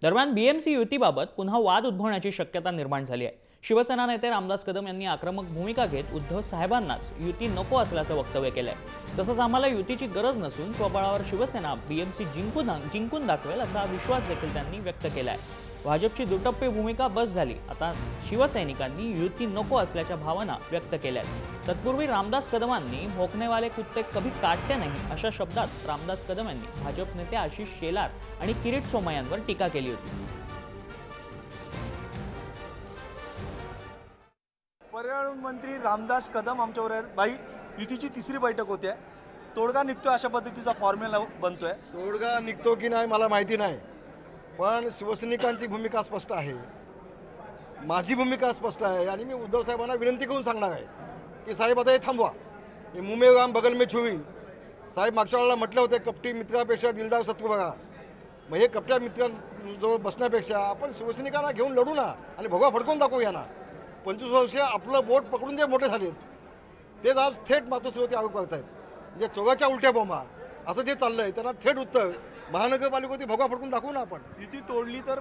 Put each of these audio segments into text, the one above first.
दरम्यान बीएमसी युतीबाबत पुन्हा वाद उद्भवण्याची शक्यता निर्माण झाली आहे। शिवसेना नेते रामदास कदम यांनी आक्रमक भूमिका घेत उद्धव साहेबांनाच युती नको असल्याचं वक्तव्य केलंय। तसंच आम्हाला युतीची गरज नसून स्वबळावर शिवसेना बीएमसी जिंकून दाखवेल असा विश्वास देखील त्यांनी व्यक्त केलाय। भाजपची दुटप्पी भूमिका बस झाली, आता शिवसैनिकांनी युती नको असल्याच्या भावना व्यक्त केल्या। तत्पूर्वी रामदास कदमांनी भोकनेवाले कुत्ते कभी काटते नाही अशा शब्दात रामदास कदम यांनी भाजप नेते आशिष शेलार आणि किरीट सोमय्यांवर टीका केली होती। पर्यावरण मंत्री रामदास कदम आमच्यावर आहेत। भाई, युतीची तिसरी बैठक होते, तोडगा निघतो अशा पद्धतीचा फॉर्म्युला बनतोय। तोडगा निघतो की नाही मला माहिती नाही, पण शिवसैनिकांची भूमिका स्पष्ट आहे, माझी भूमिका स्पष्ट आहे आणि मी उद्धव साहेबांना विनंती करून सांगणार आहे की साहेब आता हे थांबवा। हे मुंबई गाम बगल में छुवी साहेब मागच्या वेळेला म्हटलं होतं कपटी मित्रापेक्षा दिलदार शत्रू बघा। मग हे कपट्या मित्रांजवळ बसण्यापेक्षा आपण शिवसैनिकांना घेऊन लढू ना आणि भगवा फडकवून दाखवूया ना। 25 वर्ष आपलं बोट पकडून जे मोठे झालेत तेच आज थेट मातोश्रीवरती आरोप करतायत, म्हणजे चोगाच्या उलट्या बोंबा असं जे चाललंय त्यांना थेट उत्तर महानगरपालिकेवरती भगवा फडकून दाखवू ना आपण। युती तोडली तर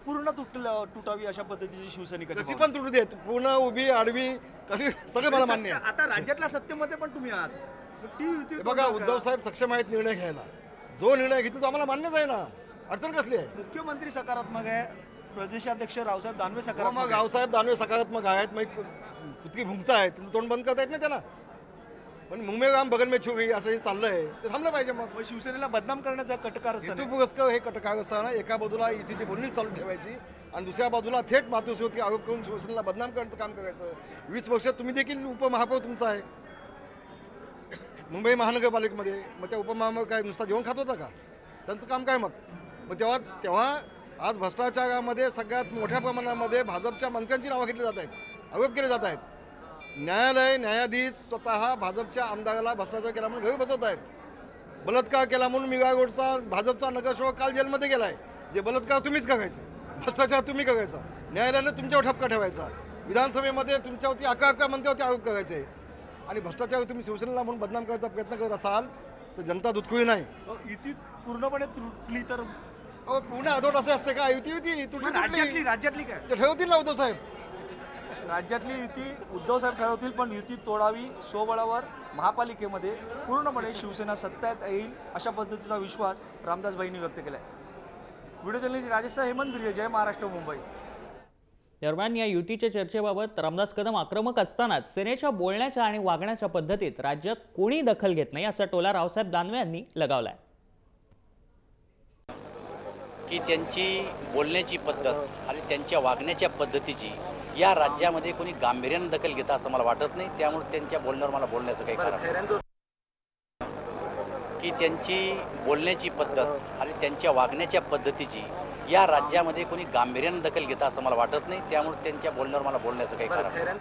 पूर्ण तुटावी अशा पद्धतीची शिवसैनिक कशी पण तुटू देत, पूर्ण उभी आडवी कशी सगळं मला मान्य आहे। आता राज्यातल्या सत्तेमध्ये पण तुम्ही आहात, ती युती बघा उद्धव साहेब सक्षम आहेत निर्णय घ्यायला, जो निर्णय घेतला तो आम्हाला मान्यच आहे ना, अडचण कसली आहे। मुख्यमंत्री सकारात्मक आहे, प्रदेशाध्यक्ष रावसाहेब दानवे मग सकारात्मक रावसाहेब दानवे सकारात्मक आहेत, मग कुठली भूमिका आहे त्यांचं तोंड बंद करता येत नाही त्यांना। पण मुंबई गाम बगल में छुवी असं हे चाललंय ते थांबलं पाहिजे। मग शिवसेनेला बदनाम करण्याचा कटकार हेतू पुरस्कार हे कटकार असताना एका बाजूला युतीची बोलणी चालू ठेवायची आणि दुसऱ्या बाजूला थेट मातोश्रीवरती आरोप करून शिवसेनेला बदनाम करण्याचं काम करायचं। 20 वर्ष तुम्ही देखील उपमहापौर तुमचा आहे मुंबई महानगरपालिकेमध्ये, मग त्या उपमहापौर काय नुसता जेवण खात होता का? त्यांचं काम काय मग तेव्हा आज भ्रष्टाचारामध्ये सगळ्यात मोठ्या प्रमाणामध्ये भाजपच्या मंत्र्यांची नावं घेतली जात आहेत, आरोप केले जात आहेत। न्यायाधीश स्वतः भाजपच्या आमदाराला भ्रष्टाचार केला म्हणून घरी बसवत आहेत। बलात्कार केला म्हणून मिरा रोडचा भाजपचा नगरसेवक काल जेलमध्ये गेलाय। जे बलात्कार तुम्हीच करायचे, भ्रष्टाचार तुम्ही करायचा, न्यायालयाने तुमच्यावर ठपका ठेवायचा, विधानसभेमध्ये तुमच्यावरती 11 मंत्र्यावरती आरोप करायचे आणि भ्रष्टाचार तुम्ही शिवसेनेला म्हणून बदनाम करायचा प्रयत्न करत असाल तर जनता दुधखुळी नाही। युती पूर्णपणे तुटली तर पुन्हा अधोट असे असते का? युती तुटली राज्यातली काय ते ठरवतील ना उद्धव साहेब। राज्यातली युती उद्धव साहेब ठरवतील, पण युती तोडावी स्वबळावर महापालिकेमध्ये पूर्णपणे शिवसेना सत्तेत येईल अशा पद्धतीचा विश्वास रामदासभाईंनी व्यक्त केलाय। व्हिडिओ जर्नलिस्ट राजेश हेमंत बिर्जे, जय महाराष्ट्र, मुंबई। दरम्यान या युतीच्या चर्चेबाबत रामदास कदम आक्रमक असतानाच सेनेच्या बोलण्याच्या आणि वागण्याच्या पद्धतीत राज्यात कोणी दखल घेत नाही असा टोला रावसाहेब दानवे यांनी लगावलाय। की त्यांची बोलण्याची पद्धत आणि त्यांच्या वागण्याच्या पद्धतीची या राज्यामध्ये कोणी गांभीर्याने दखल घेता असं मला वाटत नाही, त्यामुळे त्यांच्या बोलण्यावर मला बोलण्याचं काही कारण नाही। की त्यांची बोलण्याची पद्धत आणि त्यांच्या वागण्याच्या पद्धतीची या राज्यामध्ये कोणी गांभीर्याने दखल घेता असं मला वाटत नाही, त्यामुळे त्यांच्या बोलण्यावर मला बोलण्याचं काही कारण नाही।